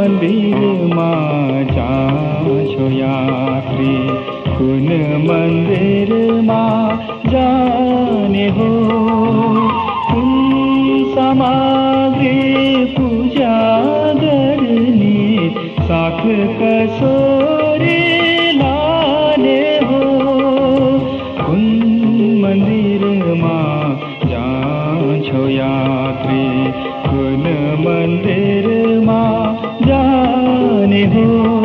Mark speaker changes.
Speaker 1: मन्दिरमा जान्छौ यात्री, कुन मन्दिरमा जाने हो? कुन सामग्री पूजा गर्ने, साथ कसोरी लाने हो? कुन मन्दिरमा जान्छौ यात्री, कुन मन्दिरमा जाने हो?